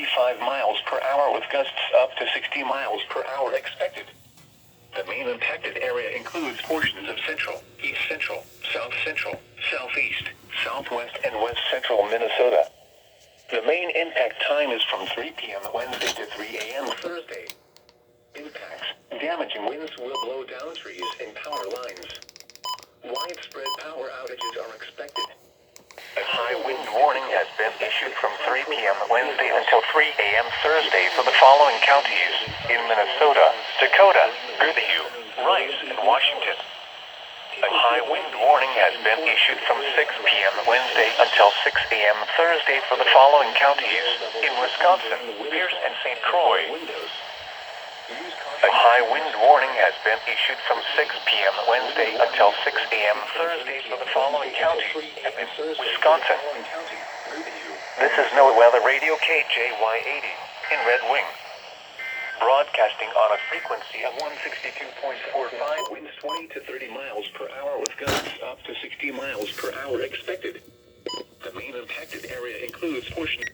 35 miles per hour with gusts up to 60 miles per hour expected. The main impacted area includes portions of central, east central, south central, southeast, southwest, and west central Minnesota. The main impact time is from 3 p.m. Wednesday to 3 a.m. Thursday. Impacts: damaging winds will blow down trees and power lines. Widespread power outages are expected. A high wind warning has been issued from 3 p.m. Wednesday until 3 a.m. Thursday for the following counties in Minnesota, Dakota, Goodhue, Rice, and Washington. A high wind warning has been issued from 6 p.m. Wednesday until 6 a.m. Thursday for the following counties in Wisconsin, Pierce, and St. Croix. A high wind warning has been issued from 6 p.m. Wednesday until 6 a.m. Thursday for the following counties in Wisconsin. This is NOAA Weather Radio KJY80 in Red Wing. Broadcasting on a frequency of 162.45, winds 20 to 30 miles per hour with gusts up to 60 miles per hour expected. The main impacted area includes portions